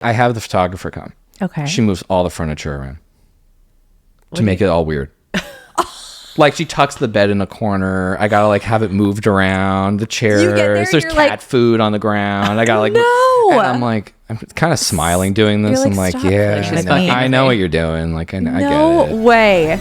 I have the photographer come. Okay. She moves all the furniture around to make it all weird. Like she tucks the bed in a corner. I gotta like have it moved around. The chairs. There's cat food on the ground. I gotta like. No. And I'm like, I'm kind of smiling doing this. I'm like, yeah, I know what you're doing. Like I get it. No way.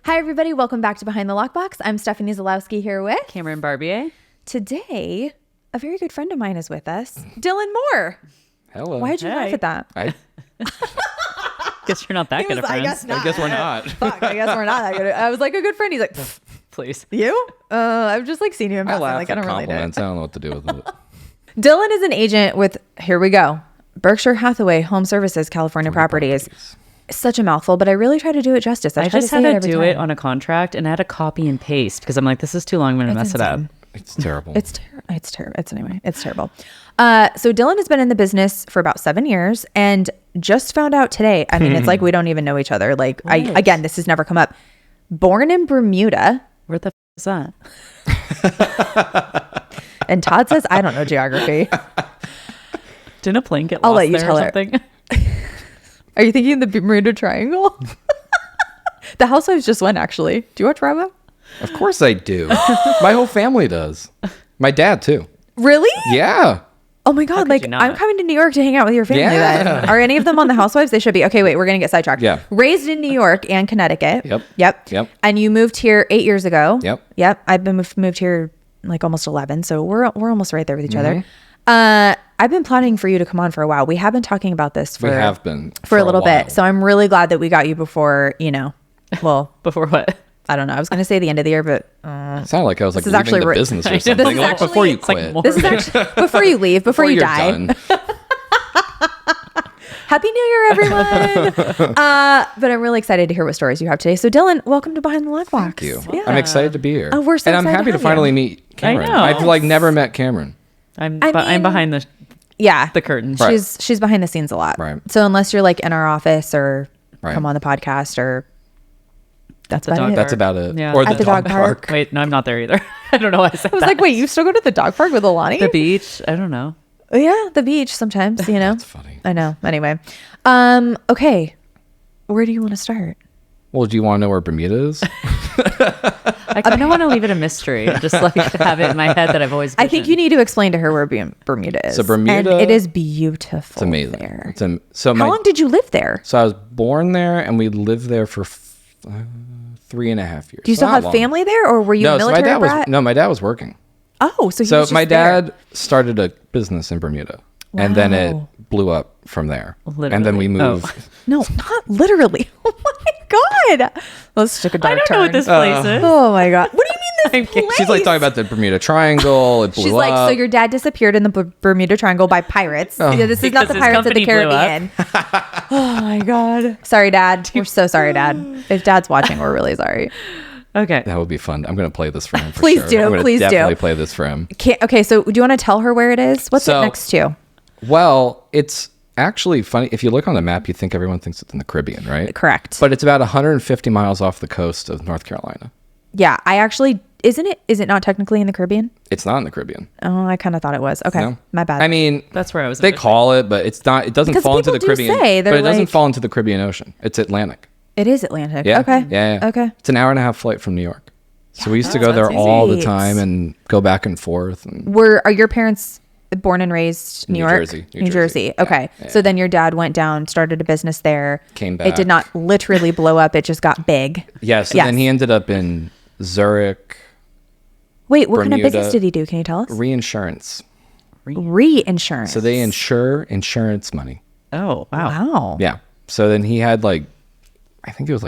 Hi, everybody. Welcome back to Behind the Lockbox. I'm Stephanie Zalowski here with Cameron Barbier. Today, a very good friend of mine is with us, Dylan Moore. Hello. Why did you laugh at that? Guess you're not that good of friends. I guess we're not. Fuck, I guess we're not that good. I was like a good friend. He's like, please. You? I've just like seen you in I passing. laugh Like, I at don't really know. compliments. I don't know what to do with it. Dylan is an agent with, here we go, Berkshire Hathaway Home Services, California Properties. Such a mouthful, but I really try to do it justice. I just had to do it on a contract and I had to copy and paste because I'm like, this is too long. I'm going to mess it up. It's terrible. It's terrible. It's terrible. So Dylan has been in the business for about 7 years and just found out today. I mean, it's like we don't even know each other. Like, again, this has never come up. Born in Bermuda. Where the is that? And Todd says, I don't know geography. Didn't a plane get lost I'll let you there tell or her. something? Are you thinking the Bermuda Triangle? The Housewives just went, actually. Do you watch Bravo? Of course I do. My whole family does. My dad too. Really? Yeah. Oh my God. Like, I'm coming to New York to hang out with your family then. Are any of them on the Housewives? They should be. Okay, wait, we're going to get sidetracked. Yeah. Raised in New York and Connecticut. Yep. And you moved here 8 years ago. Yep. I've been moved here like almost 11. So we're almost right there with each other. I've been planning for you to come on for a while. We have been talking about this for a little bit. So I'm really glad that we got you before, Before what? I don't know. I was going to say the end of the year, but it sounded like I was like leaving actually the business or something. Like before you quit. This is actually before you leave, before you die. Done. Happy New Year, everyone. But I'm really excited to hear what stories you have today. So Dylan, welcome to Behind the Lockbox. Thank you. Yeah. I'm excited to be here. Oh, we're so and I'm excited happy to to have finally you. meet Cameron. I know. I've like never met Cameron. I'm mean, behind the curtains. Right. She's behind the scenes a lot. Right. So unless you're like in our office or Right. come on the podcast or that's about it. That's about it. Yeah. Or At the dog park. Wait, no, I'm not there either. I don't know why I said I was that. like, wait, you still go to the dog park with Alani? The beach? I don't know. Yeah, the beach sometimes, That's funny. I know. Anyway. Okay. Where do you want to start? Well, do you want to know where Bermuda is? I kind of want to leave it a mystery. Just like have it in my head that I've always I think you need to explain to her where Bermuda is. So Bermuda, and it is beautiful. It's amazing. There. How long did you live there? So I was born there, and we lived there for 3.5 years. Do you still have family there, or were you a military brat? My dad was working. Oh, so he was just my there. dad started a business in Bermuda, and then it blew up from there. Literally. And then we moved. Oh. No, not literally. Oh my God. Let's take a dark I don't turn. know what this place is. Oh my God. What do you mean this place? She's like talking about the Bermuda Triangle. It blew She's up. like, so your dad disappeared in the Bermuda Triangle by pirates. Yeah, this is not the Because his Pirates of the company blew up. Caribbean. Oh my God. Sorry, Dad. We're so sorry, Dad. If Dad's watching, we're really sorry. Okay. That would be fun. I'm going to play this for him. For Please sure. do. I'm gonna Please do. definitely play this for him. Okay, so do you want to tell her where it is? What's it next to? Well, it's actually funny. If you look on the map, you think everyone thinks it's in the Caribbean, right? Correct. But it's about 150 miles off the coast of North Carolina. Yeah, I actually, is it not technically in the Caribbean? It's not in the Caribbean. Oh, I kind of thought it was. Okay, No. my bad. I mean, That's where I was. they call it, but it's not. It doesn't Because fall into the people do Caribbean. say, But they're it doesn't like- fall into the Caribbean Ocean. It's Atlantic. It is Atlantic. Yeah. Okay. Yeah. Okay. It's an 1.5-hour flight from New York. So we used to go that's there easy. all the time and go back and forth. And Are your parents born and raised New York? Jersey. New Jersey. Okay. Yeah. So then your dad went down, started a business there. Came It did back. not literally blow up. It just got big. yeah. So Yes. then he ended up in Zurich Wait, what kind of Bermuda. business did he do? Can you tell us? reinsurance. Reinsurance. So they insure insurance money. Oh, wow. Wow. Yeah. So then he had I think it was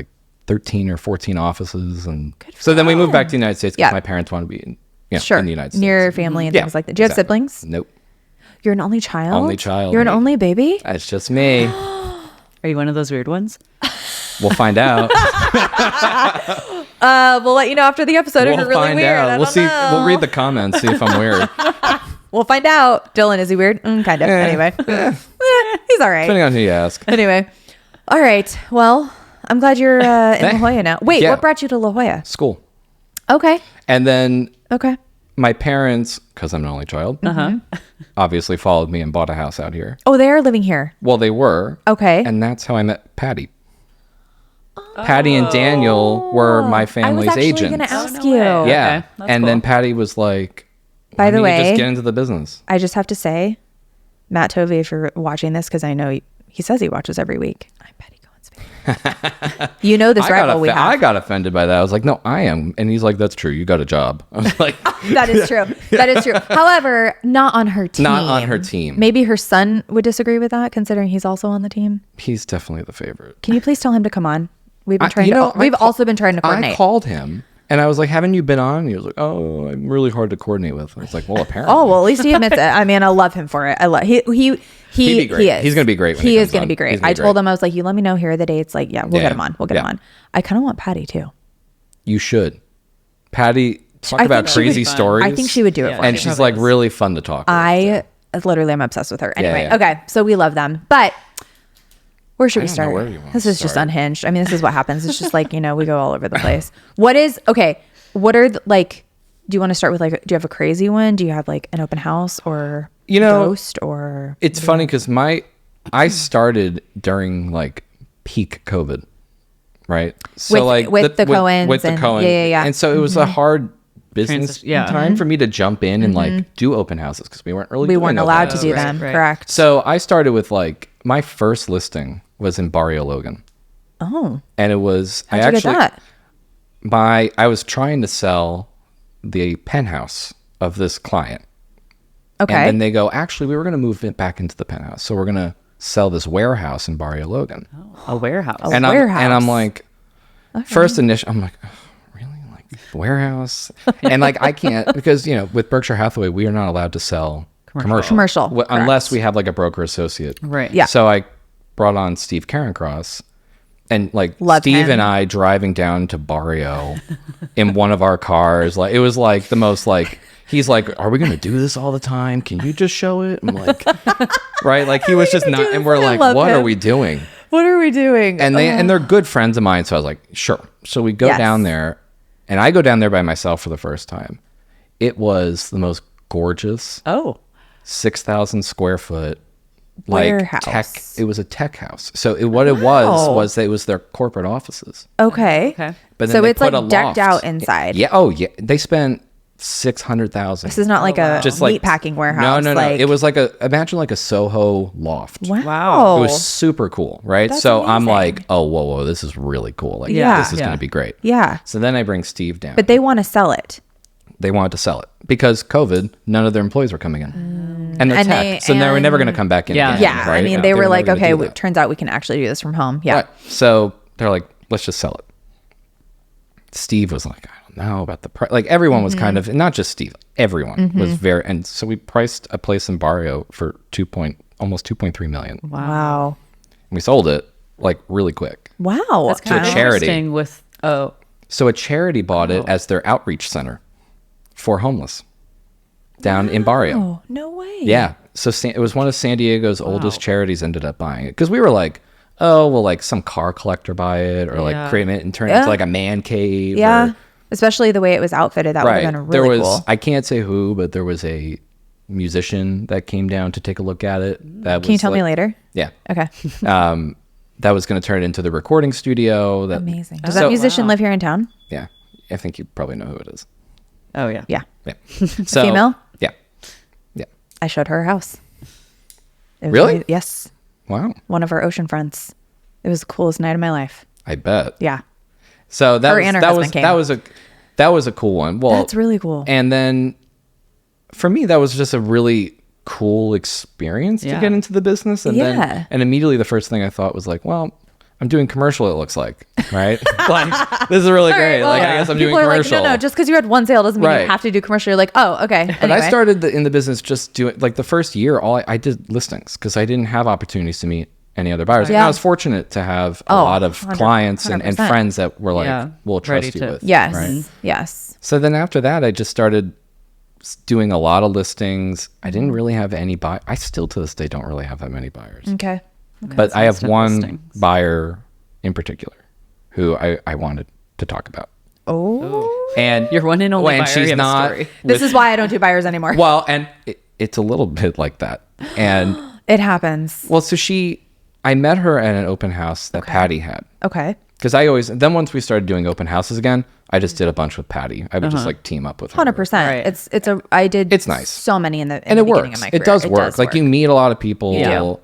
13 or 14 offices. And so then we moved back to the United States because Yeah. my parents wanted to be in the United States. Near your family and Yeah, things like that. Do you have exactly. siblings? Nope. You're an only child? Only child. You're an only baby? It's just me. Are you one of those weird ones? We'll find out. We'll let you know after the episode if you're really find weird. out. I We'll don't see. know. We'll read the comments, see if I'm weird. We'll find out. Dylan, is he weird? Kind of. Anyway. He's all right. Depending on who you ask. Anyway. All right. Well, I'm glad you're in La Jolla now. Wait, Yeah. what brought you to La Jolla? School. Okay. And then Okay. my parents, because I'm an only child, obviously followed me and bought a house out here. Oh, they are living here. Well, they were. Okay. And that's how I met Patty. Patty and Daniel were my I was family's actually agents. going to ask no you. way. Yeah. Okay, that's And then cool. Patty was like, By the "Why don't you way, just get into the business." I just have to say, Matt Tovey, if you're watching this, because I know he says he watches every week. I'm Betty Cohen's favorite. You know this rival we have. I got offended by that. I was like, "No, I am." And he's like, "That's true. You got a job." I was like, That is true. That is true. However, not on her team. Not on her team. Maybe her son would disagree with that, considering he's also on the team. "He's definitely the favorite." Can you please tell him to come on? We've been trying You to. know, We've also been trying to coordinate. I called him and I was like, "Haven't you been on?" And he was like, "Oh, I'm really hard to coordinate with." I was like, "Well, apparently." Oh well, at least he admits it. I mean, I love him for it. I love He'd be great. He is. He's gonna be great when he He comes is going to on. be great. He's gonna I be told great. him, I was like, you let me know here are the dates. Like, yeah, we'll get him on. We'll get him on. I kind of want Patty too. You should. Patty, talk I about think she crazy would- stories. I think she would do it Yeah. for me. And she's like really fun to talk with. I literally am obsessed with her. Anyway, yeah. okay, so we love them, but where should we don't know start? where you wanna This is just start. unhinged. I mean, this is what happens. It's just like, we go all over the place. What are like? Do you want to start with like? Do you have a crazy one? Do you have like an open house or ghost or? It's funny because I started during like peak COVID, right? So With the Coens with the and- Coens. yeah. And so it was a hard business Yeah. time for me to jump in and like do open houses because we weren't really We doing weren't open allowed to houses. do Right, them. right. Correct. So I started with like my first listing was in Barrio Logan, Oh, and it was how'd you get that? I was trying to sell the penthouse of this client. Okay. And then they go, actually, we were going to move it back into the penthouse. So we're going to sell this warehouse in Barrio Logan. A warehouse. Oh. And warehouse. I'm like, first initial, I'm like, oh, really? Like warehouse? And like, I can't, because, with Berkshire Hathaway, we are not allowed to sell commercial. Unless correct. we have like a broker associate. Right. Yeah. So I brought on Steve Carencross. And like Love Steve him. and I driving down to Barrio in one of our cars, like it was like the most like he's like, "Are we gonna do this all the time? Can you just show it?" I'm like, right? Like he was just not, and we're like, love "What are him. we doing?" What are we doing? And they're good friends of mine, so I was like, "Sure." So we go Yes. down there, and I go down there by myself for the first time. It was the most gorgeous, Oh. 6,000 square foot. Like Warehouse. tech, it was a tech house. So what it was that it was their corporate offices. Okay. Okay. But then So they it's like put a decked loft. out inside. Yeah. Oh, yeah. They spent 600,000. This is not like a Just meat packing warehouse. No. Like, It was like Wow. a Soho loft. Wow. It was super cool, right? That's so I'm amazing. like, oh, whoa, this is really cool. Like, Yeah. this is Yeah. going to be great. Yeah. So then I bring Steve down. But they want to sell it. They wanted to sell it because COVID. None of their employees were coming in, and they're And tech, so they were never going to come back in. Yeah. again, Yeah. right? I mean, they were never like, gonna okay, do that. turns out we can actually do this from home. Yeah. Right. So they're like, let's just sell it. Steve was like, I don't know about the price. Like everyone was kind of, not just Steve, everyone was very, and so we priced a place in Barrio for almost 2.3 million. Wow. We sold it like really quick. Wow. That's kind of charity. interesting with, So a charity bought it as their outreach center for homeless down in Barrio. Oh, no way. Yeah. So it was one of San Diego's oldest charities ended up buying it. Because we were like, oh, well, like some car collector buy it or like Yeah. create it and turn it into like a man cave. Yeah. Or, Especially the way it was outfitted. That would have been there really was, cool. I can't say who, but there was a musician that came down to take a look at it. That Can you was tell me like- later? Yeah. Okay. That was going to turn it into the recording studio. That, Amazing. Does So- that musician live here in town? Yeah. I think you probably know who it is. oh, yeah. Yeah. Yeah. So, Female? Yeah. Yeah. I showed her house. It was Really? yes. Wow. One of our ocean fronts. It was the coolest night of my life. I bet. Yeah. So that Her was, and her that husband was, came. that was a cool one. Well, That's really cool. And then for me, that was just a really cool experience to Yeah. get into the business. And Yeah. and immediately the first thing I thought was like, well, I'm doing commercial, it looks like, right? Like, this is really great. Like, I guess I'm doing People are commercial. like, no, just because you had one sale doesn't mean you Right. have to do commercial. You're like, oh, okay. But Anyway. I started in the business just doing, like the first year, I did listings because I didn't have opportunities to meet any other buyers. And Yeah. I was fortunate to have a Oh, lot of 100%. clients and friends that were like, Yeah. we'll Ready trust you to- with. Yes. Right? Yes. So then after that, I just started doing a lot of listings. I didn't really have any buy. I still to this day don't really have that many buyers. Okay. But I have instant one listings. buyer in particular. who I wanted to talk about. Oh, And You're one and only when buyer. she's You have a not story. this is why I don't do buyers anymore. well, and it's a little bit like that. And It happens. well, so I met her at an open house that Patty had. Okay. Because then once we started doing open houses again, I just did a bunch with Patty. I would just like team up with her. 100%. Right. It's nice. so many in the And it beginning works. of my It career. does work. Like you meet a lot of people. Yeah.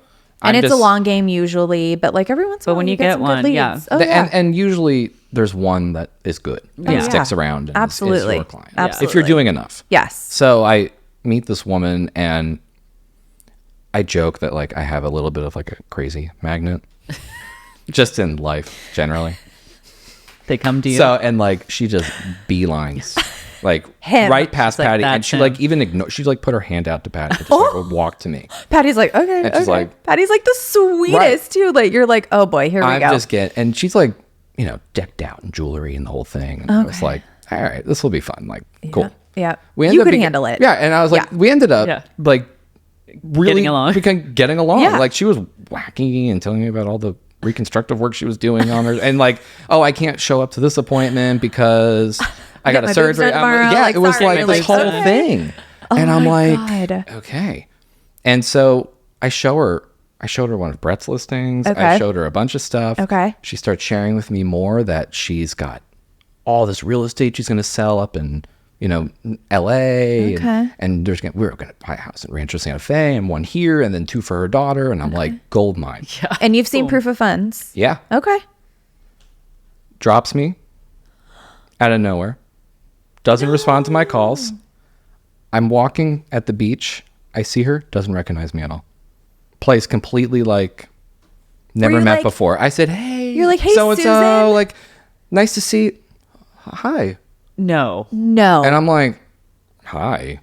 and it's a long game usually, but like every once in a while when you you get get some good one, leads. yeah. Oh, yeah. And usually there's one that is good and Yeah. sticks around and Absolutely. is your client. Absolutely. If you're doing enough. Yes. So I meet this woman and I joke that like I have a little bit of like a crazy magnet just in life generally. They come to you. So, and like she just beelines like Him. right past She's like, Patty. And "That's she him." like even she like put her hand out to Patty, just like walk to me. Patty's like, okay, And she's okay. like- Patty's like the sweetest Right. too. Like you're like, oh boy, here we I'm go. just and she's like, decked out in jewelry and the whole thing. And I was like, all right, this will be fun. Like, cool. Yeah. We You ended up could handle it. Yeah. And I was like, Yeah. we ended up Yeah. like really getting along. Yeah. Like she was wacky and telling me about all the reconstructive work she was doing on her. And like, oh, I can't show up to this appointment because I got my a boobs done surgery. tomorrow. Yeah. Like, It was sorry, like my this legs whole done. thing. Oh And I'm my like, God. okay. And so I showed her one of Brett's listings. Okay. I showed her a bunch of stuff. Okay. She starts sharing with me more that she's got all this real estate she's going to sell up in, LA. Okay. And we're going to buy a house in Rancho Santa Fe and one here and then two for her daughter. And I'm like, gold mine. Yeah. And you've seen proof of funds. Yeah. Okay. Drops me out of nowhere. Doesn't respond to my calls. I'm walking at the beach. I see her. Doesn't recognize me at all. Plays completely like never you met like- before. I said, hey. You're like, hey, so and so. Susan. Like, nice to see. Hi. no. No. And I'm like, hi.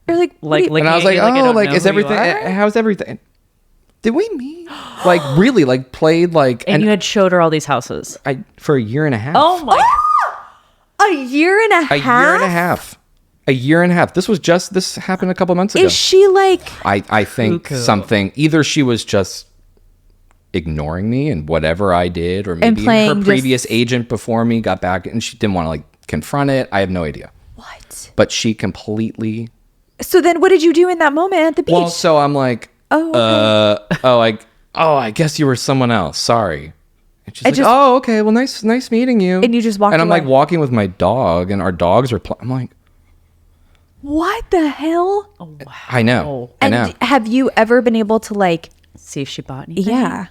You're like, what do you- And I was like, I oh, don't like, know is who you everything, are? how's everything? Did we meet? Like, really, like, played like, And you had showed her all these houses. for a year and a half. Oh my. a year and a half? A year and a half. A year and a half. This happened a couple months ago. Is she like, I think Cuckoo. something, either she was just ignoring me and whatever I did, or maybe playing her just- previous agent before me got back and she didn't want to like confront it. I have no idea. what? But she completely. So then what did you do in that moment at the beach? Well, so I'm like, Oh, okay. I guess you were someone else. Sorry. And she's I like, just- oh, okay. Well, nice meeting you. And you just walked And I'm away. like walking with my dog, and our dogs are. I'm like, What the hell? I know. I And know. have you ever been able to like, See if she bought anything. yeah,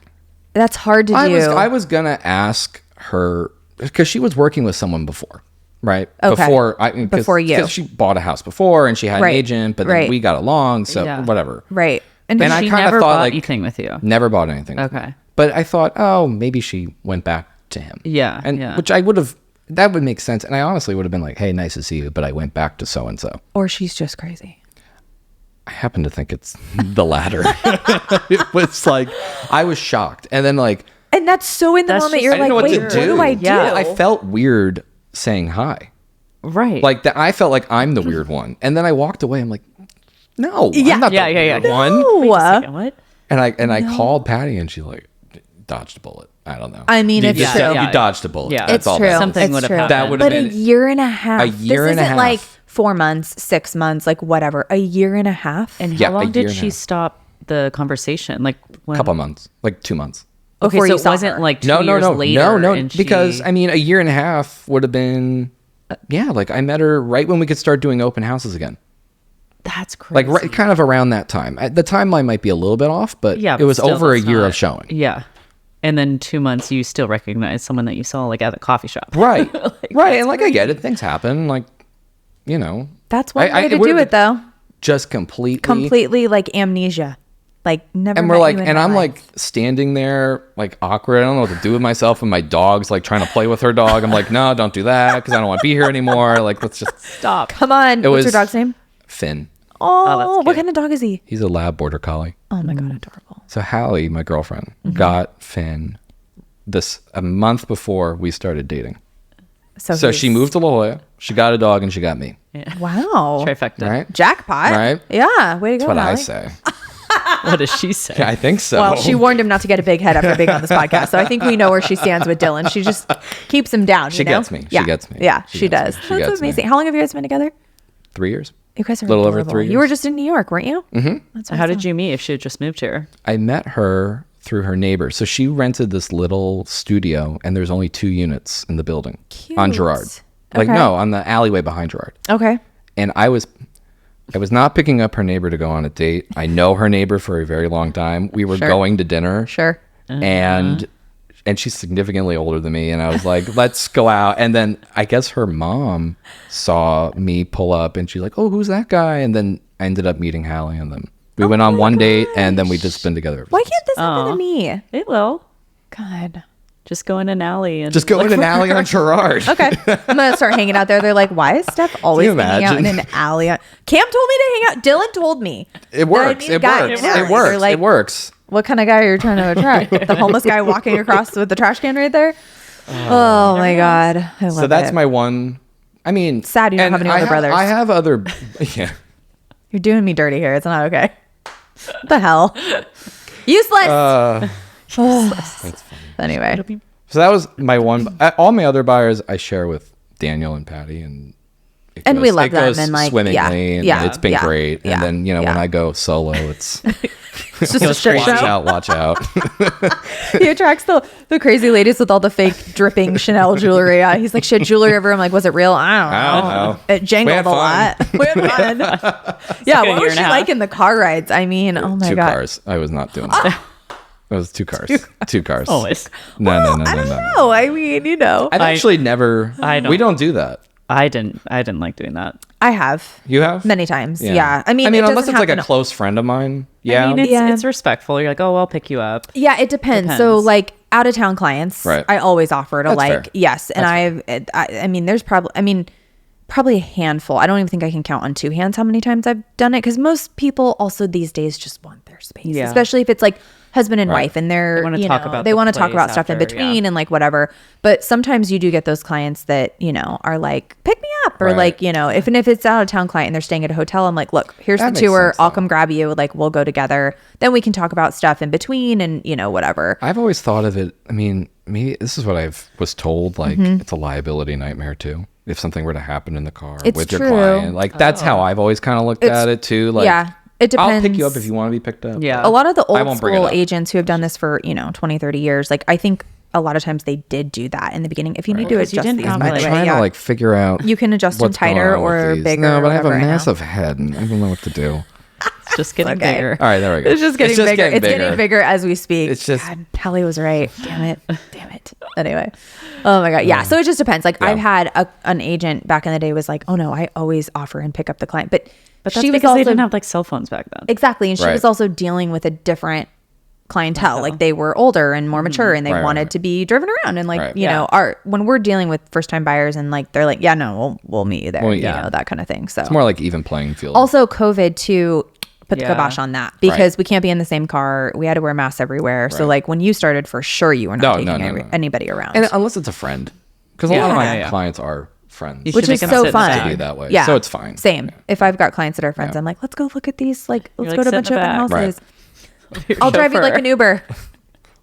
that's hard to do. I was gonna ask her because she was working with someone before, right? Okay. Before you. because she bought a house before and she had Right. an agent, but then Right. we got along, so Yeah. whatever. Right. And, And I She kinda never thought, bought like- anything with you. Never bought anything. Okay. But I thought, oh, maybe she went back to him. Yeah, and yeah. which I would have. That would make sense, and I honestly would have been like, hey, nice to see you, but I went back to so and so. or she's just crazy. I happen to think it's the latter. It was like I was shocked, and then like And that's so in the That's moment. just- You're I didn't like, know what wait, to do. what do I do? Yeah. I felt weird saying hi. Right. Like that, I felt like I'm the weird one, and then I walked away. I'm like, no, Yeah. I'm not Yeah, the yeah, yeah. weird one. Wait a No. second, what? And I called Patty, and she like dodged a bullet. I don't know. I mean, you, it's you, true. Yeah. you dodged a bullet. Yeah. That's It's all true. that is. Something It's would have true. happened. That would But have a been year and a half. A year this and a isn't like half. 4 months, 6 months, like whatever. A year and a half. And Yeah, how a long year did and a she half. stop the conversation? Like when? couple months, like 2 months. Okay, before so you it saw wasn't her. like 2 No, years later. no, and because she- I mean, a year and a half would have been, yeah, like I met her right when we could start doing open houses again. that's crazy. Like right, kind of around that time. The timeline might be a little bit off, but Yeah, it was but still, over a that's year not- of showing. Yeah. And then 2 months, you still recognize someone that you saw like at a coffee shop. Right, right, and like I get it, things happen. Like, That's one way to would've do it, though. just completely. Completely like amnesia. Like never. And met we're like, you in and my I'm life. like standing there, like awkward. I don't know what to do with myself, and my dog's like trying to play with her dog. I'm like, no, don't do that because I don't want to be here anymore. Like, let's just Stop. come on. What's your was- dog's name? Finn. Oh, that's what cute. kind of dog is he? He's a lab border collie. Oh my god, adorable. So Hallie, my girlfriend, Mm-hmm. got Finn a month before we started dating. So he's- she moved to La Jolla. She got a dog, and she got me. Wow. Trifecta. Right? Jackpot. Right? Yeah. Way to go. That's what I Hallie. say. What does she say? I think so. Well, she warned him not to get a big head after being on this podcast. So I think we know where she stands with Dylan. She just keeps him down. She gets me. Yeah. She gets me. Yeah, She she gets does. me. She That's gets me. amazing. How long have you guys been together? 3 years. You guys are Little over adorable. 3 years. You were just in New York, weren't you? Mm-hmm. That's How did you meet if she had just moved here? I met her through her neighbor. So she rented this little studio, and there's only 2 units in the building on Cute. Girard. Like, Okay. no, on the alleyway behind Girard. Okay. And I was not picking up her neighbor to go on a date. I know her neighbor for a very long time. We were going to dinner. Sure. And she's significantly older than me, and I was like, let's go out. And then I guess her mom saw me pull up, and she's like, oh, who's that guy? And then I ended up meeting Hallie, and then we went on one date, and then we just been together ever Why since. can't this happen to me? It will. God. Just go in an alley and Just go in an alley on Girard. Okay. I'm going to start hanging out there. They're like, why is Steph always Can you hanging out in imagine? an alley? Cam told me to hang out. Dylan told me. It that I'd works. meet a It guy in works. an alley. It works. They're like, It works. what kind of guy are you trying to attract? The homeless guy walking across with the trash can right there? Oh my God. I love So that's it. my one. I mean, Sad you don't and have any other brothers. I have other. Yeah. You're doing me dirty here. It's not okay. What the hell? Useless. That's funny. Anyway. So that was my one. All my other buyers I share with Daniel and Patty, and We love it them, goes and, like, swimmingly, and yeah, it's been yeah, great. yeah, And then when yeah. I go solo, it's It's just a shit watch show. out, watch out. He attracts the crazy ladies with all the fake dripping Chanel jewelry. He's like, she had jewelry over. I'm like, was it real? I don't know. It We jangled had a lot. We had fun. Yeah, like a what year was and she a half. like in the car rides? I mean, oh my 2 God. cars. I was not doing that. It was 2 cars. 2 cars. always. No. I don't know. I mean, you know. I've actually never. We don't do that. I didn't like doing that. I have. You have Many times. Yeah. I mean, it unless doesn't it's like a happen- close friend of mine. Yeah. I mean, Yeah. it's respectful. You're like, oh, I'll pick you up. Yeah, it depends. So, Depends. like, out of town clients, Right. I always offer to That's like, fair. yes. And I mean, there's probably a handful. I don't even think I can count on 2 hands how many times I've done it. Because most people also these days just want their space, Yeah. especially if it's like husband and Right. wife and they're, They wanna you talk know, about they the want to talk place about stuff in after, between yeah. and like whatever. But sometimes you do get those clients that, you know, are like, pick me up, or Right. like, you know, if it's out of town client and they're staying at a hotel, I'm like, look, here's That the makes tour. sense, I'll though. come grab you. Like, we'll go together. Then we can talk about stuff in between and, you know, whatever. I've always thought of it. I mean, maybe this is what I was told. Like, Mm-hmm. it's a liability nightmare too. If something were to happen in the car It's with your true. client, like that's how I've always kind of looked at it too. Like, yeah, it I'll pick you depends. up if you want to be picked up. Yeah. A lot of the I old won't bring it school up. agents who have done this for, you know, 20, 30 years, like I think a lot of times they did do that in the beginning. If you need to Because you adjust didn't these, have, by I'm the way, trying yeah. to like figure out. You can adjust them what's going tighter on with or these. bigger. No, but I have a whatever, know. massive head, and I don't know what to do. It's just getting okay. bigger. All right, there we go. It's just getting bigger. It's getting bigger as we speak. It's just- God, Hallie was right. Damn it. Anyway. Oh my God. Yeah. So it just depends. Like Yeah. I've had an agent back in the day was like, oh no, I always offer and pick up the client. But But that's she was because also they didn't have like cell phones back then. exactly. And she Right. was also dealing with a different clientele. Like they were older and more mature and they Right, wanted right. to be driven around. And like, Right. you know, when we're dealing with first time buyers and like, they're like, yeah, no, we'll meet you there, Well, you yeah. know, that kind of thing. So It's more like even playing field. also COVID too put the Yeah. kibosh on that because Right. we can't be in the same car. We had to wear masks everywhere. So Right. like when you started, for sure you were not No, taking no. anybody around. and unless it's a friend, because a lot of Yeah. my Yeah, yeah. clients are friends. You which should is make them so sit in the fun. back. To be that way. Yeah. So it's fine. Same. Yeah. If I've got clients that are friends, Yeah. I'm like, let's go look at these. Like, let's like, go to a sit in bunch the of open back. houses. I'll drive you like an Uber.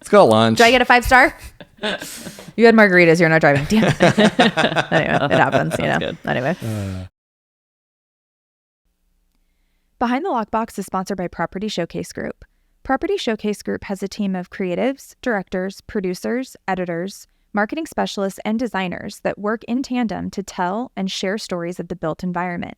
Let's go to lunch. Do I get a 5-star? You had margaritas. You're not driving. Damn it. Anyway, it happens, you know. good. Anyway. Behind the Lockbox is sponsored by Property Showcase Group. Property Showcase Group has a team of creatives, directors, producers, editors, marketing specialists, and designers that work in tandem to tell and share stories of the built environment.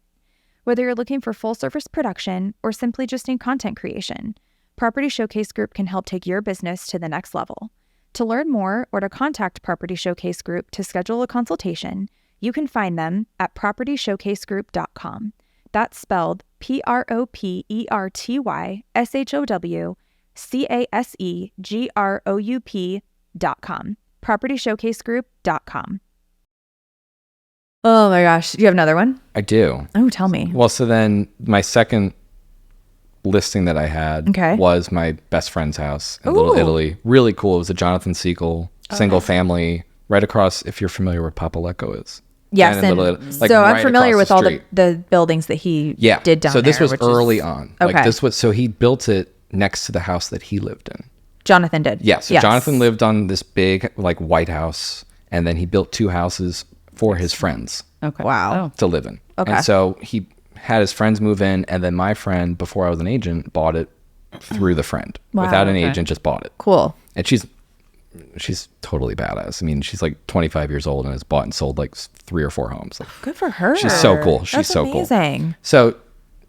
Whether you're looking for full-service production or simply just need content creation, Property Showcase Group can help take your business to the next level. To learn more or to contact Property Showcase Group to schedule a consultation, you can find them at propertyshowcasegroup.com. That's spelled PROPERTYSHOWCASEGROUP.com. PropertyShowcaseGroup.com. Oh my gosh. Do you have another one? I do. Oh, tell me. Well, so then my second listing that I had Okay. was my best friend's house in Little Ooh. Italy. Really cool. It was a Jonathan Sequel single family right across, if you're familiar where Papalecco is. Yes, Down in and Little Italy, like so I'm right familiar across with all street. the buildings that he Yeah. did down so there. this was which is- early on. Okay. Like this was, so he built it next to the house that he lived in. Jonathan did. Yeah, so Jonathan lived on this big like white house, and then he built 2 houses for his friends Okay. Wow. to live in. Okay. And so he had his friends move in, and then my friend, before I was an agent, bought it through the friend. Wow. Without an Okay. agent, just bought it. Cool. And she's totally badass. I mean, she's like 25 years old and has bought and sold like 3 or 4 homes. Like, Good for her. she's so cool. She's That's so amazing. cool. So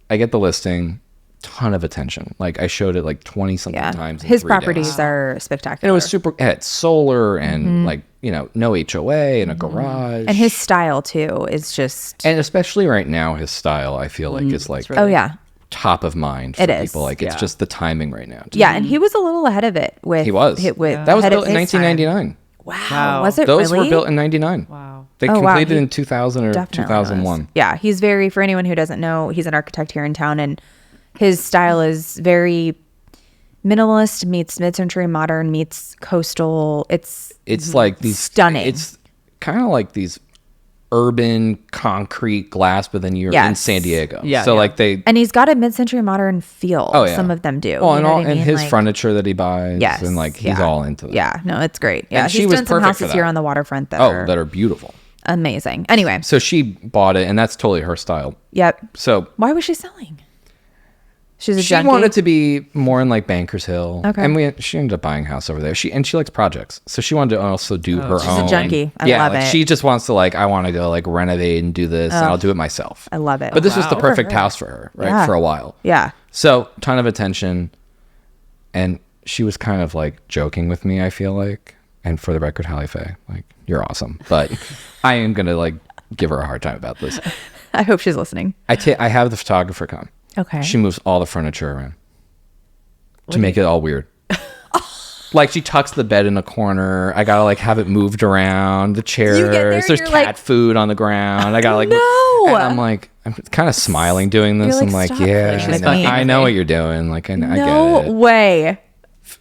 I get the listing, ton of attention. Like I showed it like 20 something Yeah. times. In His 3 properties days. are spectacular. And it was super. It had solar and like no HOA and a garage. And his style too is just. And especially right now, his style I feel like is like Oh yeah. top of mind for It is. people. Like it's Yeah. just the timing right now. Yeah, and he was a little ahead of it with. He was. With That was ahead of built in his time. 1999. Wow. Was it Those really? were built in 99. Wow. They Oh, wow. completed He in 2000 or Definitely 2001. was. Yeah, he's very. For anyone who doesn't know, he's an architect here in town, and his style is very minimalist meets mid-century modern meets coastal. It's Like these Stunning. It's kind of like these urban concrete glass, but then you're in Yes. San Diego. Yeah, So yeah. like they. and he's got a mid-century modern feel. Oh yeah. Some of them do. Well, You and know all what I and mean? his Like, furniture that he buys. Yes, And like he's yeah. all into it. Yeah, no, it's great. Yeah, And she he's was done some perfect for houses here that. on the waterfront that Oh, are that are beautiful. amazing. Anyway, So she bought it, and that's totally her style. yep. So Why was she selling? She's a she junkie. wanted to be more in like Bankers Hill. Okay. And she ended up buying a house over there. She likes projects. So she wanted to also do her She's a own. junkie. I yeah, love like it. she just wants to like, I want to go like renovate and do this, and I'll do it myself. I love it. But this was the Wow. perfect house for her, right? Yeah. For a while. Yeah. So ton of attention. And she was kind of like joking with me, I feel like. And for the record, Halle Faye, like, you're awesome. But I am going to like give her a hard time about this. I hope she's listening. I have the photographer come. Okay. She moves all the furniture around to make it all weird. Like she tucks the bed in a corner. I gotta like have it moved around. The chairs. there, There's you're cat like, food on the ground. I gotta like. No! And I'm like, I'm kind of smiling doing this. You're I'm like, like, stop yeah, playing with I me. know what you're doing. Like, I get No it. way.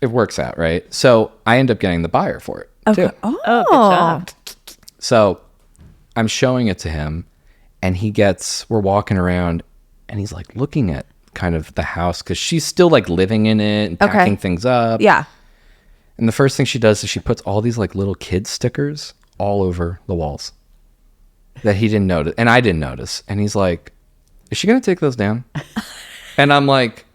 It works out, right? So I end up getting the buyer for it too. Oh. Oh, good job. So I'm showing it to him, and we're walking around, and he's like looking at kind of the house because she's still like living in it and Okay. packing things up. Yeah. And the first thing she does is she puts all these like little kid stickers all over the walls that he didn't notice, and I didn't notice. And he's like, "Is she gonna take those down?" And I'm like,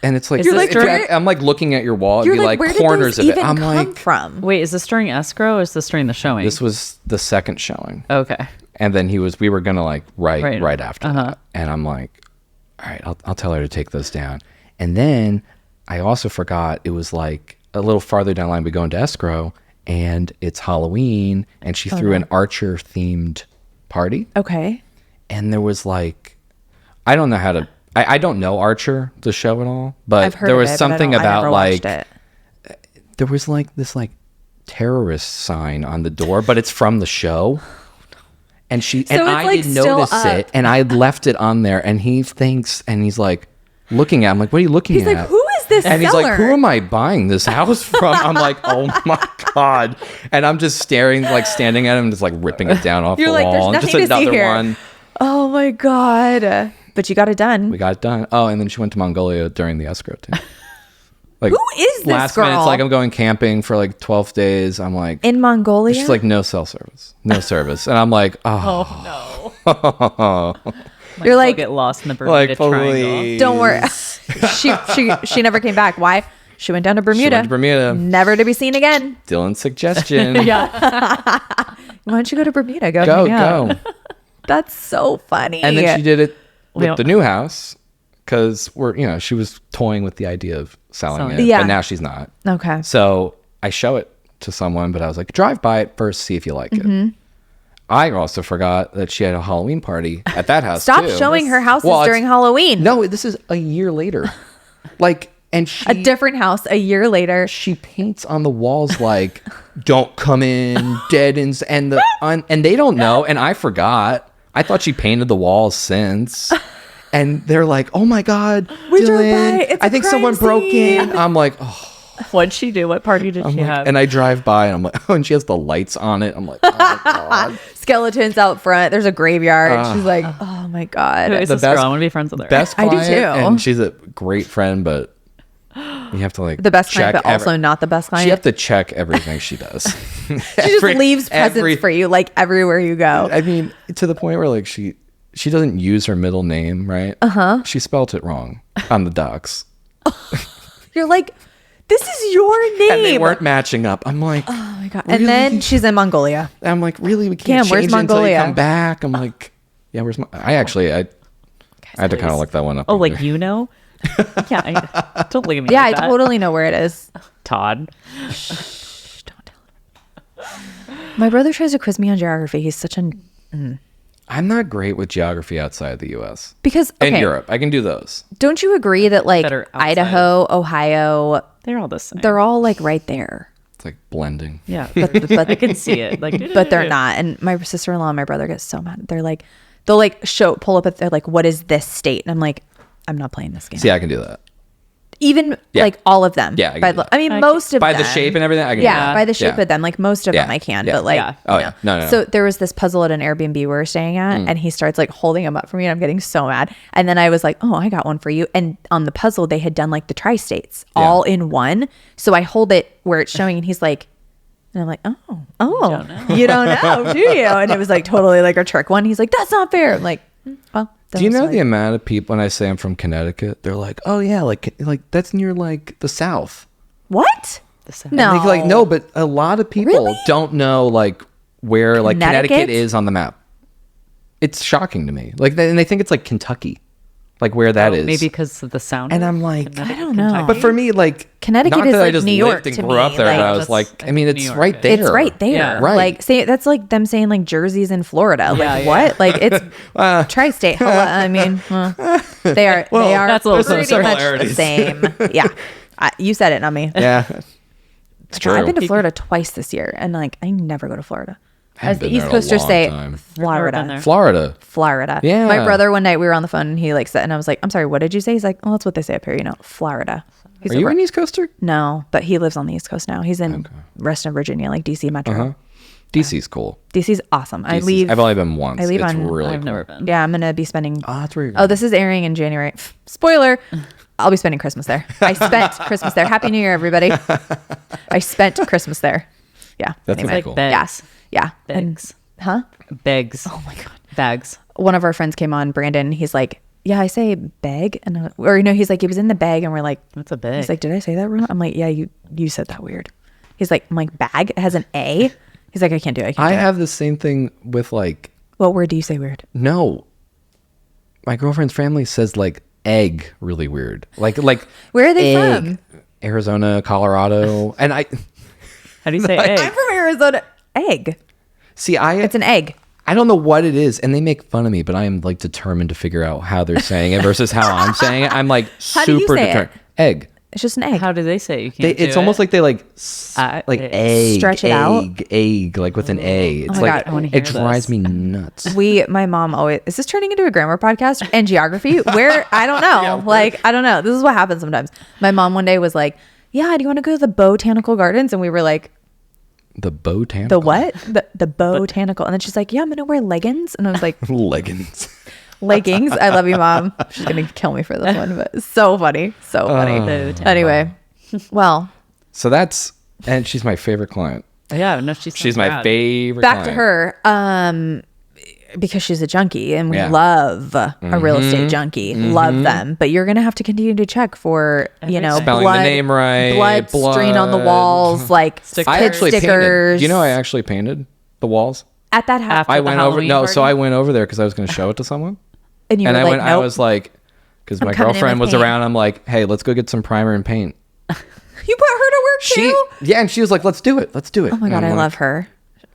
and it's like, Is this during- I'm like looking at your wall and You're be like, like where did corners those of it. even I'm come like, from? Wait, is this during escrow or is this during the showing? this was the second showing. Okay. And then we were gonna like Right. right after that. And I'm like, all right, I'll tell her to take those down. And then I also forgot it was like a little farther down the line we go into escrow, and it's Halloween, and she threw an Archer themed party. Okay. And there was like, I don't know how to, I don't know Archer, the show at all, but I've heard there of was it, but something I never about watched like, it. there was like this like terrorist sign on the door, but it's from the show. And So and it's, I like, didn't still notice up. it, and I had left it on there, and he thinks, and he's like looking at, I'm like, what are you looking He's at? like, who is this And he's seller? like, who am I buying this house from? I'm like, oh my God. And I'm just standing at him, just like ripping it down off You're the like, wall. there's And just nothing to see another here. one. Oh my God. But you got it done. We got it done. Oh, and then she went to Mongolia during the escrow too. Like, Who is this last girl? minute, it's like I'm going camping for like 12 days. I'm like, In Mongolia? she's like, no cell service, no service. And I'm like, oh, You're like, Get lost in the Bermuda like, Triangle. please. don't worry. she never came back. Why? She went down to Bermuda. went to Bermuda. Never to be seen again. Dylan's suggestion. Yeah. Why don't you go to Bermuda? Go. Go, hang out. go. That's so funny. And then she did it with Well- the new house because she was toying with the idea of selling Selling it, it. Yeah. but now she's not. Okay. So I show it to someone, but I was like, drive by it first, see if you like Mm-hmm. it. I also forgot that she had a Halloween party at that house. Stop too. showing her houses Well, it's- during Halloween. No, this is a year later. And she A different house a year later. she paints on the walls like "Don't come in," dead ends, and they don't know. And I forgot. I thought she painted the walls since. And they're like, "Oh my God, We drove Dylan, by. It's I a think crime someone broke scene." in." I'm like, "Oh." What'd she do? What party did she have? And I drive by and I'm like, "Oh," and she has the lights on it. I'm like, "Oh my God." Skeletons out front. There's a graveyard. She's like, oh my God. Who is the this best- girl? I want to be friends with her. Best I do client, too. and she's a great friend, but You have to like The best client, check but also not the best client. You have to check everything she does. She just leaves presents for you like everywhere you go. I mean, to the point where like she doesn't use her middle name, right? She spelt it wrong on the docs. You're like, this is your name. And they weren't matching up. I'm like, oh my God. Really? And then she's in Mongolia. I'm like, really? We can't Cam, where's change it until you Mongolia? come back. I'm like, yeah, where's my? I had to kind of look that one up. Oh, like you know? Yeah. Don't look at me. Yeah, like I that. totally know where it is. Todd. Shh, don't tell him. My brother tries to quiz me on geography. He's such an... I'm not great with geography outside the U.S. Because, okay, and Europe. I can do those. Don't you agree that like Better outside. Idaho, Ohio, They're all the same. they're all like right there. It's like blending. Yeah. But I can see it. Like, but they're not. And my sister-in-law and my brother get so mad. They're like, they'll like pull up at, they're like, what is this state? And I'm like, I'm not playing this game. See, I can do that. Even Yeah. like all of them. Yeah, I can do that. I mean, most of By them. the shape and everything, I can Yeah, do that. by the shape Yeah. of them. Like most of Yeah. them I can. Yeah. But like, Yeah. Oh, yeah. No. So there was this puzzle at an Airbnb we were staying at, and he starts like holding them up for me, and I'm getting so mad. And then I was like, "Oh, I got one for you." And on the puzzle, they had done like the tri-states all in one. So I hold it where it's showing, and he's like, and I'm like, "Oh, you don't know, do you?" And it was like totally like a trick one. He's like, "That's not fair." I'm like, "Well." Do you know the amount of people when I say I'm from Connecticut, they're like, "Oh yeah, like that's near like the South." What? same. No. Like no, but a lot of people Really? don't know like where like Connecticut? Connecticut is on the map. It's shocking to me. Like and they think it's like Kentucky, like where that is. Maybe because of the sound. And I'm like, I don't know. but for me, like Connecticut not is that I like just New York lived and to grew me, up there. like- but I was like, I mean, New it's York, right I there. It's right there. Yeah. Right. Like say that's like them saying like Jersey's in Florida. Like Yeah, yeah. what? Like it's tri-state. Hello. I mean, they are that's a little pretty some much the similarities. same. Yeah. You said it, not me. Yeah, it's true. I've been to Florida twice this year, and like I never go to Florida. As the been there East in a Coasters long say, time. Never been Florida. there. Florida. Florida. Yeah. My brother one night we were on the phone and he like said, and I was like, I'm sorry, what did you say? He's like, well, that's what they say up here, Florida. He's Are like, you an East Coaster? No, but he lives on the East Coast now. He's in Reston, Virginia, like DC Metro. DC's cool. DC's awesome. I DC's leave. I've only been once. I leave it's on- really I've cool. never been. Yeah, I'm gonna be spending. Oh, that's where you're Oh, this is airing in January. Spoiler. I'll be spending Christmas there. I spent Christmas there. Happy New Year, everybody. I spent Christmas there. Yeah. That's anyway. like cool. bags. Yeah. Bags. Huh? Bags. Oh my god. Bags. One of our friends came on, Brandon. He's like, yeah, I say bag. And or, he's like, he was in the bag. And we're like, What's a bag? he's like, did I say that wrong? I'm like, yeah, you said that weird. He's like, I'm like, bag? It has an A? He's like, I can't do it. I have the same thing with like, What word do you say weird? no. My girlfriend's family says like egg really weird. Like Where are they egg. from? Arizona, Colorado. And I How do you say egg? I'm from Arizona. Egg. see It's an egg. I don't know what it is, and they make fun of me, but I am like determined to figure out how they're saying it versus how I'm saying it. I'm like How do you super say it? determined. Egg. It's just an egg. How do they say you can't It's do almost it? like they like Egg. egg, Stretch it out? egg, like with an A. It's my like God, I wanna hear it drives this. me nuts. My mom always, is this turning into a grammar podcast and geography? Where, I don't know. I don't know. This is what happens sometimes. My mom one day was like, yeah, do you want to go to the botanical gardens? And we were like, The botanical. the what? The botanical. And then she's like, yeah, I'm going to wear leggings. And I was like, leggings. leggings? I love you, Mom. She's going to kill me for this one, but it's so funny. So funny. Botanical. Anyway, well, So and she's my favorite client. Yeah, no, she's my rad. favorite. back to client. her. Because she's a junkie and we Yeah. love a real estate junkie. Love them. But you're going to have to continue to check for, Everything. Spelling the name right, blood stain on the blood. walls, like I actually stickers. painted. You know, I actually painted the walls. at that house. After I the went over. Halloween No, party? so I went over there because I was going to show it to someone, And you and were I like, went. nope. I was like, because my coming in girlfriend with was paint. around. I'm like, hey, let's go get some primer and paint. You put her to work too? Yeah, and she was like, let's do it. Let's do it. Oh my God, And I'm I like, love her.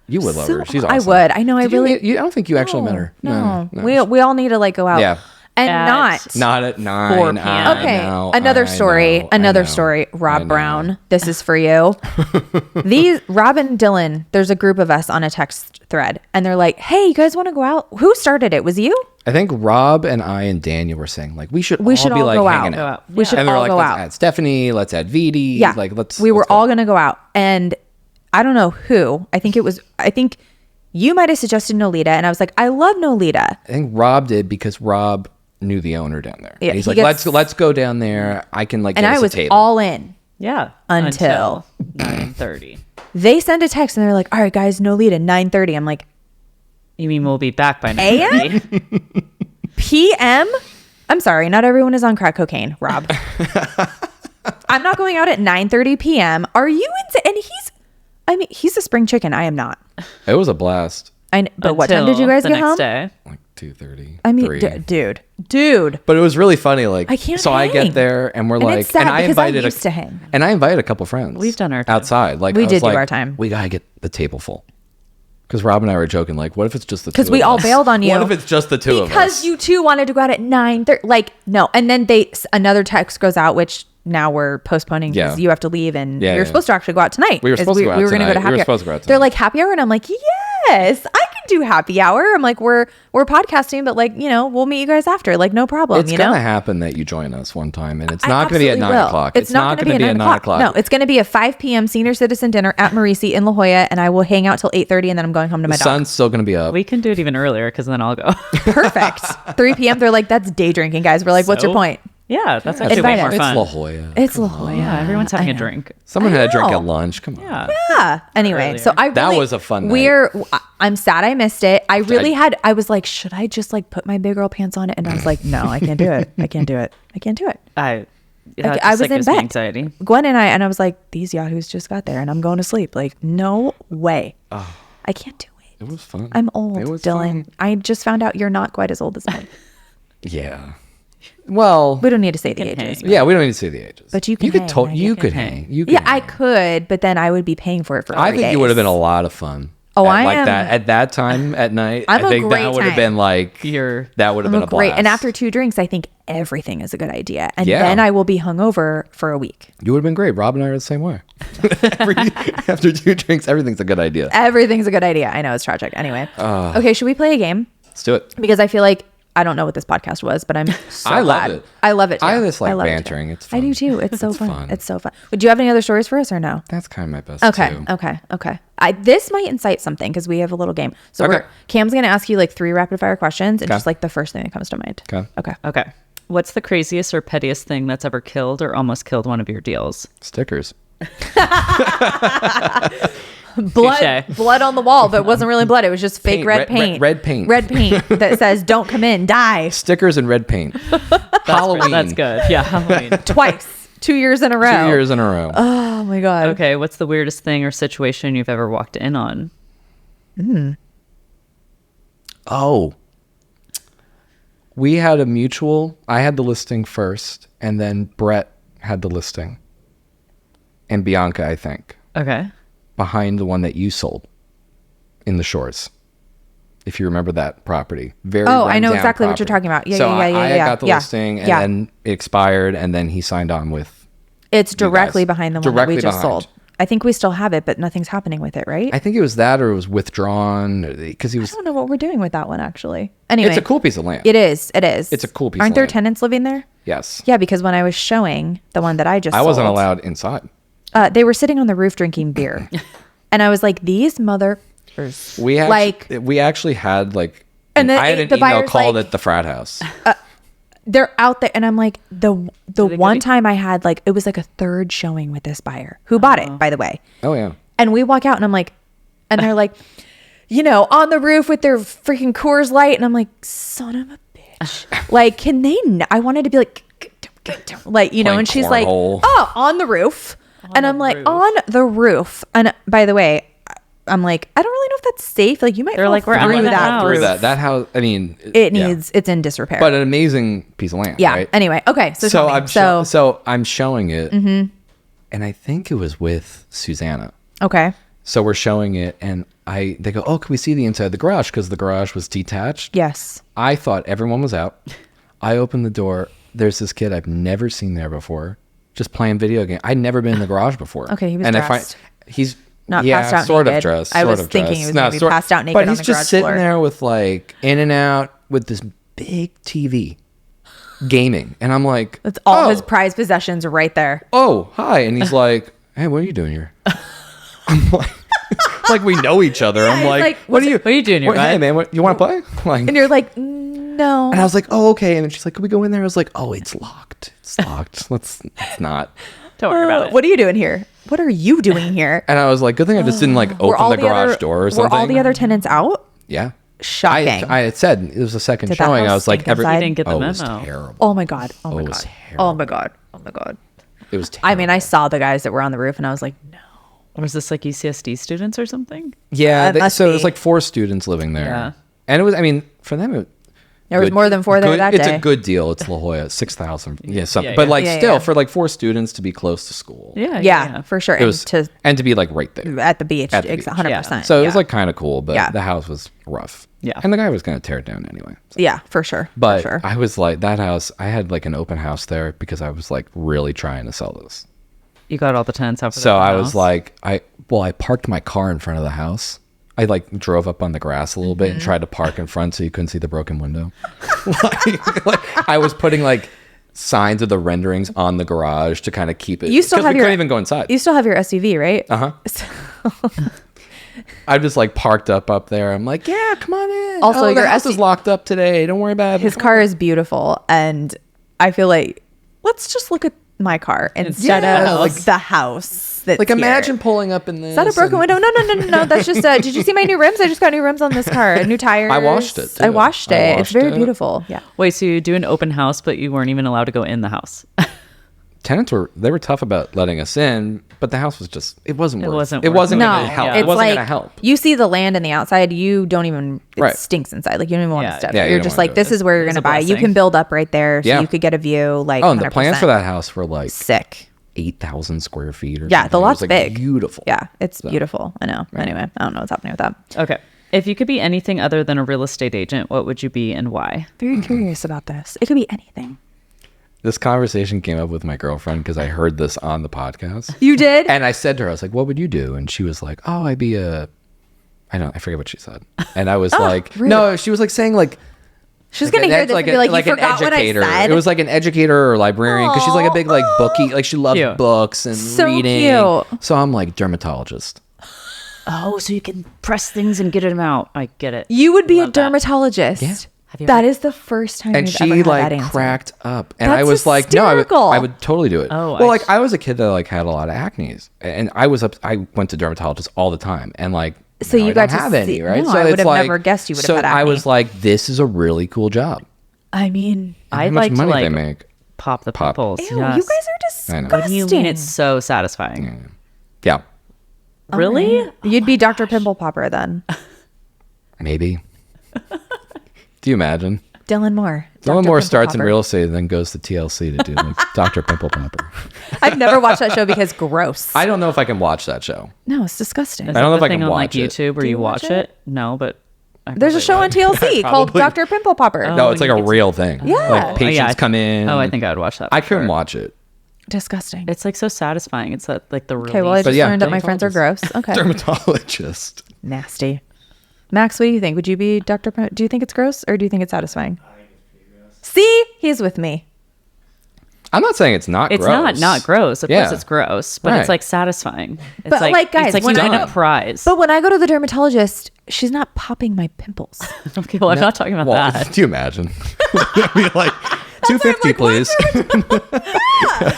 You would love So- her. She's I awesome. would. I know. I Did you really. meet- I don't think you actually met her. No. We all need to like go out. Yeah. And At- not. Not at 9. 4 p.m. I Okay. know, Another I story. know, I Another know, story. I Rob know. Brown. This is for you. Rob and Dylan, there's a group of us on a text thread and they're like, hey, you guys want to go out? Who started it? Was you? I think Rob and I and Daniel were saying like we should We all should be all like go hanging out. out. We should And they're all like, go let's out. add Stephanie, let's add Vidi. Yeah. Like let's. We were let's go. all going to go out. And I don't know who. I think you might have suggested Nolita. And I was like, I love Nolita. I think Rob did because Rob knew the owner down there. Yeah, And he's he like, gets- let's go down there. I can like And get us I a was table. all in. Yeah. Until 9:30. They send a text and they're like, all right, guys, no lead at 9:30. I'm like, You mean we'll be back by 9:30? AM? PM? I'm sorry, not everyone is on crack cocaine, Rob. I'm not going out at 9:30 PM. Are you and he's a spring chicken. I am not. It was a blast. But what time did you guys the get next home? Day. Like 2:30. I mean, 3. dude. But it was really funny. Like, I can't so I hang. get there and we're And like, it's sad and I because I invited used to hang. and I invited a couple friends. We've done our time. outside. Like We I was did do like, our time. We gotta get the table full. Because Rob and I were joking, like, what if it's just the two? Because we of all us? bailed on you. What if it's just the two of us? Because you two wanted to go out at 9:30. Like, no. And then another text goes out, which now we're postponing because Yeah. you have to leave and Yeah, you're yeah. supposed to actually go out tonight. We were supposed to go out We were going to go to tonight. We were happy supposed to go hour. out They're tonight. like, happy hour? And I'm like, yes, I can do happy hour. I'm like, we're podcasting, but like, we'll meet you guys after. Like, no problem. It's gonna happen that you join us one time, and it's I not gonna be at absolutely 9 will. o'clock. It's not going to be at 9 o'clock. No, it's going to be a 5 p.m. senior citizen dinner at Marisi in La Jolla, and I will hang out till 8:30, and then I'm going home to my The dog. sun's still gonna be up. We can do it even earlier because then I'll go. Perfect. 3 p.m. They're like, that's day drinking, guys. We're like, what's your So? point? Yeah, that's actually Invite way more us. It's fun. La Jolla. It's La Jolla. Yeah, everyone's having I a know. drink. Someone had a drink know. at lunch. Come on. Yeah. Yeah. Anyway, Earlier. so I That really, was a fun night. I'm sad I missed it. I was like, should I just like put my big girl pants on it? And I was like, no, I can't do it. I can't do it. I I was in bed. Anxiety. Gwen and I was like, these yahoos just got there and I'm going to sleep. Like, no way. I can't do it. It was fun. I'm old, It was Dylan. fun. I just found out you're not quite as old as me. Yeah. Well, We don't need to say the can ages. hang. yeah, we don't need to say the ages. But you can You could hang. you can could hang. hang. You could Yeah, I hang. could, but then I would be paying for it for 3 I think days. it would have been a lot of fun. Oh, at, I like am- that at that time at night. I'm I a think great that would have time. been like that would have been a great. blast. And after 2 drinks, I think everything is a good idea. And Yeah. then I will be hungover for a week. You would have been great. Rob and I are the same way. After 2 drinks, everything's a good idea. Everything's a good idea. I know it's tragic. Anyway. Okay, should we play a game? Let's do it. Because I feel like I don't know what this podcast was, but I'm so I love glad. it. I love it too. I just like love it too. bantering. It's I do fun. too. It's so It's fun. fun. It's so fun. Would you have any other stories for us or no? That's kind of my best Okay. too. Okay. This might incite something because we have a little game. So Okay. Cam's going to ask you like 3 rapid fire questions and Okay. just like the first thing that comes to mind. Okay. Okay. What's the craziest or pettiest thing that's ever killed or almost killed one of your deals? Stickers. Blood on the wall, but it wasn't really blood. It was just fake Paint, red paint. red paint. Red paint that says "Don't come in, die." Stickers and red paint. Halloween. That's good. Yeah, Halloween. Twice, 2 years in a row. 2 years in a row. Oh my god. Okay, what's the weirdest thing or situation you've ever walked in on? Oh. We had a mutual. I had the listing first, and then Brett had the listing. And Bianca, I think, Okay. behind the one that you sold in the Shores. If you remember that property. Very Oh, I know rundown exactly what you're property. talking about. Yeah, so yeah. I got the Yeah. listing, and Yeah. then it expired, and then he signed on with. It's directly guys. behind the one that Directly we just behind. sold. I think we still have it, but nothing's happening with it, right? I think it was that, or it was withdrawn, because he I was. don't know what we're doing with that one actually. Anyway, It's a cool piece of land. It is. It's a cool piece Aren't of there land. tenants living there? Yes. Yeah, because when I was showing the one that I just I wasn't sold, allowed inside. They were sitting on the roof drinking beer, and I was like, "These motherfuckers!" We actually had like. And I had an the email buyer's called like- at the frat house. They're out there, and I'm like, the they one get it? time I had like it was like a third showing with this buyer who bought it, by the way. Oh yeah. And we walk out, and I'm like, and they're like, on the roof with their freaking Coors Light, and I'm like, son of a bitch, like, can they? I wanted to be like, Playing and she's like, cornhole. oh, on the roof, and I'm like, on the roof, and by the way, I'm like, I don't really know if that's safe. Like, you might They're fall like, we're through under the that house. Through roof. that house. I mean, It yeah. needs, it's in disrepair. but an amazing piece of land. yeah. Right? Anyway, okay. So, So tell me. I'm so I'm showing it, and I think it was with Susanna. okay. So we're showing it, and they go, oh, can we see the inside of the garage? Because the garage was detached. Yes. I thought everyone was out. I opened the door. There's this kid I've never seen there before, just playing video game. I'd never been in the garage before. Okay, he was and dressed. He's Not yeah, passed out sort naked. of dressed. I sort was of thinking dressed. he was gonna be sort- passed out naked but on he's the just garage sitting floor. there with like in and out with this big TV, gaming, and I'm like, That's all oh, his prized possessions right there. Oh, hi, and he's like, hey, what are you doing here? I'm like we know each other. I'm he's like, like, what are you are you doing here, Hey bud? man, you want to play? Like, And you're like, no. No. And I was like, oh, okay. And then she's like, can we go in there? I was like, oh, it's locked. It's locked. Let's not. Don't worry about it. What are you doing here? What are you doing here? And I was like, good thing I just didn't like open the garage door or something. Were all the other tenants out? Yeah. Shocking. I had said it was the second Did that showing. I house was like, stink inside? You didn't get the it was memo. terrible. Oh my God. Oh my It was God. terrible. Oh my God. Oh my God. It was terrible. I mean, I saw the guys that were on the roof and I was like, no. Was this like UCSD students or something? Yeah. It must So it was be. like 4 students living there. Yeah. And it was, I mean, for them, There was more than 4 there that it's day. a good deal. It's La Jolla, 6,000. Yeah, something. Yeah, But yeah. like Yeah, still, yeah. for like 4 students to be close to school. Yeah, for sure. It was, and to be like right there. at the beach. At the beach. 100%. Yeah. So it was Yeah. like kind of cool, but Yeah. the house was rough. Yeah. And the guy was going to tear it down anyway. So. Yeah, for sure. But for sure. I was like, that house, I had like an open house there because I was like really trying to sell this. You got all the tenants out for So the I house? was like, I parked my car in front of the house. I like drove up on the grass a little bit Mm-hmm. and tried to park in front so you couldn't see the broken window. like, I was putting like signs of the renderings on the garage to kind of keep it. You still 'cause have we your couldn't even go inside. You still have your SUV, right? Uh-huh. I'm just like parked up there. I'm like, yeah, come on in. Also, the your house is locked up today. Don't worry about it. His car is beautiful, and I feel like let's just look at my car instead Yeah, of like- the house. That's Like, here. imagine pulling up in this. Is that a broken window? No. That's just. Did you see my new rims? I just got new rims on this car. New tires. I washed it, too. I washed I it. It's washed very it. beautiful. Yeah. Wait, so you do an open house, but you weren't even allowed to go in the house? Tenants were tough about letting us in, but the house was just it wasn't It worth wasn't it. worth Wasn't it. gonna No, help. Yeah. It it's wasn't like gonna help. you see the land and the outside. You don't even. It Right. stinks inside. Like you don't even want Yeah. to step. Yeah, you You're don't just wanna like, do it. this is where you're It's gonna a buy. You blessing. can build up right there, so Yeah. you could get a view. Like, Oh, and the plans 100%. for that house were like Sick. 8,000 square feet or Yeah, something. the It was, lot's like, big. Beautiful. Yeah, it's beautiful. I know. Anyway, I don't know what's happening with that. Okay. If you could be anything other than a real estate agent, what would you be and why? Very curious about this. It could be anything. This conversation came up with my girlfriend because I heard this on the podcast. You did? And I said to her, I was like, what would you do? And she was like, oh, I'd be I forget what she said. And I was like, rude. no, she was like saying like, She's gonna hear this and be like, you forgot what I said. It was like an educator or librarian because she's like a big like bookie. Like she loves Cute. books and So reading. cute. So I'm like dermatologist. Oh, so you can press things and get them out. I get it. You would be a Love that. dermatologist. Yeah. Have you That ever- is the first time And you've she ever had that like answer. cracked up, and That's I was like, no, hysterical. I would totally do it. Oh, well, I like I was a kid that like had a lot of acne, and I went to dermatologists all the time, and like So now you I got don't to have see- any, right? no, so I would it's have like, never guessed you would have so had I acne. was like, this is a really cool job. I mean, How I'd much like to money like they make? pop the Pop. pimples. ew, Yes. you guys are disgusting. I know. What do you mean? It's so satisfying. Yeah, Really? You'd be Dr. Pimple Popper then. maybe. Do you imagine? Dylan Moore. Dylan Dr. Moore Pimple starts in Popper. real estate and then goes to TLC to do like Dr. Pimple Popper. I've never watched that show because gross. I don't know if I can watch that show. No, it's disgusting. Is I don't it know the if I thing can on like watch it. YouTube where Do you you watch watch it? No, but I There's a probably show on would. TLC called Probably. Dr. Pimple Popper. Oh. No, it's like you a get to- real thing. Yeah. Like patients yeah, I- come in. Oh, I think I would watch that. I for couldn't sure. watch it. Disgusting. It's like so satisfying. It's like the release. Okay, well, I just yeah, learned that my friends are gross. Okay. Dermatologist. Nasty. Max, what do you think? Would you be Dr. Do you think it's gross or do you think it's satisfying? See? He's with me. I'm not saying it's not It's gross. not gross. Of Yeah. course, it's gross, but Right. it's like satisfying. It's But, like, guys, it's like when you I win go- a prize. But when I go to the dermatologist, she's not popping my pimples. Okay, well, I'm not talking about Well, that. do you imagine? I'd be like, 250, please.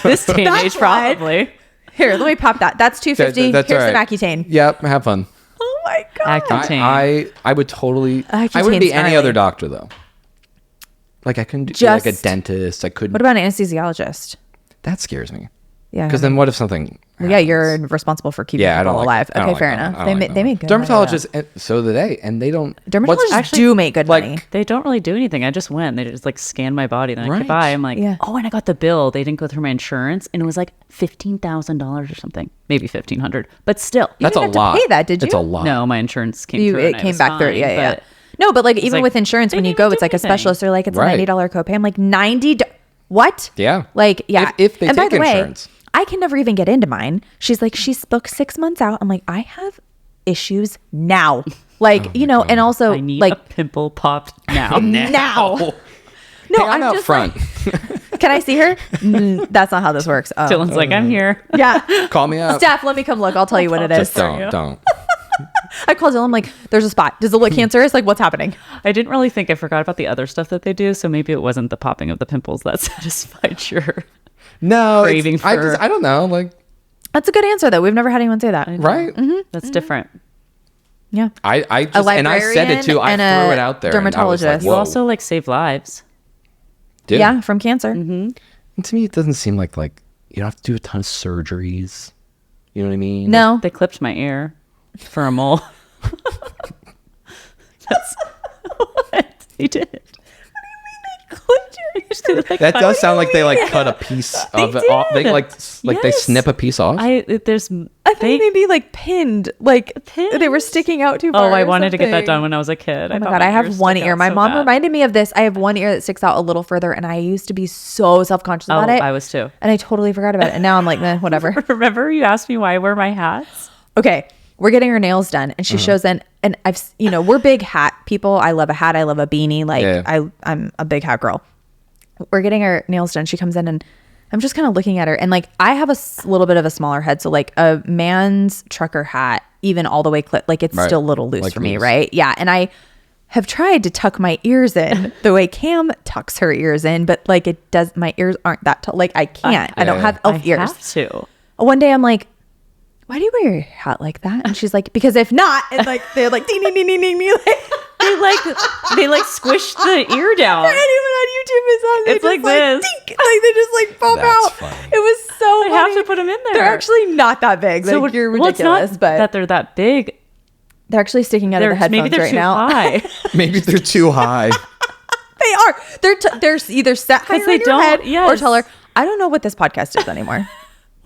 This teenage, That's why- probably. Here, let me pop that. That's $250. That's Here's all some right. Accutane. Yep, have fun. Oh my god. Accutane. I would totally. I Accutane's wouldn't be any gnarly. other doctor though. Like I couldn't do like a Just- dentist. I couldn't. What about an anesthesiologist? That scares me. Yeah. Because then what if something? Well, yeah, you're responsible for keeping Yeah, I people don't like. alive. I don't Okay, like fair that. enough. I don't They like they that. make good money, though. Dermatologists. So do they, and they don't. Dermatologists do make good money. They don't really do anything. I just went. They just like scanned my body. Then I Right. goodbye. I'm like, Yeah. oh, and I got the bill. They didn't go through my insurance, and it was like $15,000 or something, maybe $1,500. But still, That's didn't a have to lot. pay that, did It's you? a lot. no, my insurance came You, through. it and I came was back through. fine, Yeah, yeah. but No, but like even like, with insurance, they when you didn't go, do it's like a anything. specialist. They're like, it's a Right. $90 copay. I'm like, $90. What? Yeah. Like, yeah. If they and by take the way, insurance. I can never even get into mine. She's like, she's booked 6 months out. I'm like, I have issues now. Like, you know, and also I need like a pimple popped now. now. No, Hey, I'm out just front. like, can I see her? That's not how this works. Oh. Dylan's like, I'm here. Yeah. Call me up. Steph, let me come look. I'll tell you what it is. Just don't. I called Dylan. I'm like, there's a spot. Does it look cancerous? Like, what's happening? I didn't really think. I forgot about the other stuff that they do. So maybe it wasn't the popping of the pimples that satisfied your craving for. I don't know. Like, that's a good answer, though. We've never had anyone say that. Right? That's different. Yeah. I just, and I said it too. I threw it out there. Dermatologist. And I was like, You whoa. also like save lives. Dude. Yeah, from cancer. And to me, it doesn't seem like you don't have to do a ton of surgeries. You know what I mean? No. They clipped my ear for a mole. That's what they did. That does sound like they cut a piece of it off. They they snip a piece off. I think maybe pinned, they were sticking out too far. Oh, I wanted to get that done when I was a kid. Oh my God, I have one ear. My mom reminded me of this. I have one ear that sticks out a little further, and I used to be so self-conscious about it. I was too. And I totally forgot about it. And now I'm like, meh, whatever. Remember you asked me why I wear my hats? Okay, we're getting her nails done, and she shows in, and we're big hat people. I love a hat. I love a beanie. I'm a big hat girl. We're getting her nails done. She comes in, and I'm just kind of looking at her, and I have a little bit of a smaller head, so a man's trucker hat, even all the way clipped, it's still a little loose for me, right? Yeah, and I have tried to tuck my ears in the way Cam tucks her ears in, but it does. My ears aren't that tall. I can't. I don't have elf ears. I have to. One day I'm like, why do you wear your hat like that? And she's like, because if not, and they're like ding ding ding ding ding. They squish the ear down. For anyone on YouTube is on, It's like this. Dink, they just pop That's out. funny. It was so I funny. have to put them in there. They're actually not that big. So You're well, it's ridiculous, not but that they're that big. they're actually sticking out of the headphones Maybe they're right too now. high. Maybe they're too high. They are. They're either set higher they in your don't- head or yes. taller. I don't know what this podcast is anymore.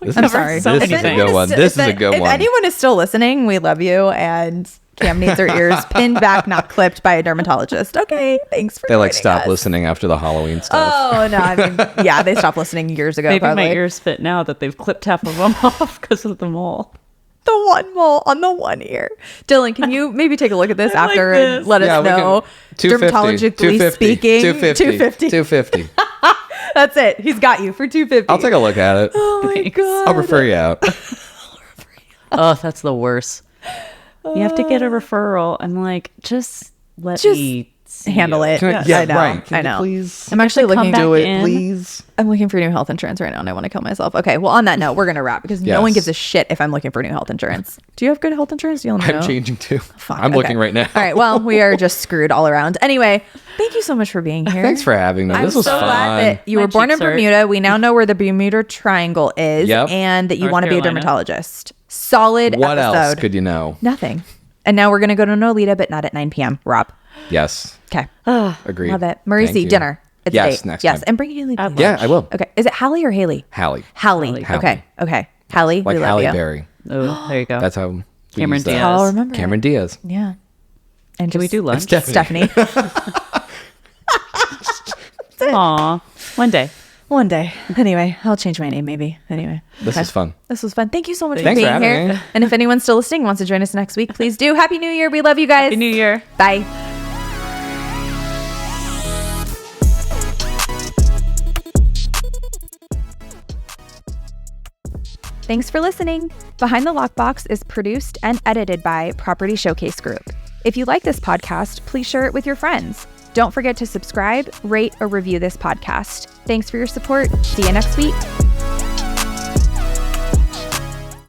This I'm is, sorry. so This is a many good one. This is a good If one. anyone is still listening, we love you. And Cam needs her ears pinned back, not clipped by a dermatologist. Okay, thanks for They joining stop us. listening after the Halloween stuff. Oh no! I mean, yeah, they stopped listening years ago. Maybe probably. my ears fit now that they've clipped half of them off because of the mole. The one mole on the one ear. Dylan, can you maybe take a look at this I like after this. and let us know? 250, Dermatologically speaking, 250. 250. That's it. He's got you for 250. I'll take a look at it. Oh my Thanks. God. I'll refer you out. Oh, that's the worst. You have to get a referral. I'm like, just let Just me see handle you. it. Yeah, I know. right. Can I you know. please I'm actually come looking. back do it, in. please? I'm looking for new health insurance right now, and I want to kill myself. Okay, well, on that note, we're gonna wrap because no one Yes. gives a shit if I'm looking for new health insurance. Do you have good health insurance? Do you let me know? I'm changing too. Fuck, I'm okay. looking right now. All right. Well, we are just screwed all around. Anyway, thank you so much for being here. Thanks for having me. I'm This was so fun. glad that you My were born in cheeks hurt. Bermuda. We now know where the Bermuda Triangle is, Yep. and that you North want to be a Carolina. dermatologist. Solid What episode. else could you know? Nothing. And now we're gonna go to Nolita, but not at 9 p.m. Rob. Yes. Okay. Agreed. Love it. Maurice, Thank you. dinner. It's Yes, a date. next Yes, time. and bring Haley. please. Yeah, I will. Okay. Is it Hallie or Haley? Hallie. Hallie. Hallie. Okay. Okay. Hallie, Like we love Halle you. Berry. Oh, there you go. That's how we Cameron use that. Diaz. I'll remember. Cameron Diaz. Yeah. And Can we just do lunch? Stephanie. Aw, one day. one day. Anyway, I'll change my name maybe. Anyway. This okay. was fun. This was fun. Thank you so much Thanks for for being having here. me. And if anyone's still listening and wants to join us next week, please do. Happy New Year. We love you guys. Happy New Year. Bye. Thanks for listening. Behind the Lockbox is produced and edited by Property Showcase Group. If you like this podcast, please share it with your friends. Don't forget to subscribe, rate, or review this podcast. Thanks for your support. See you next week.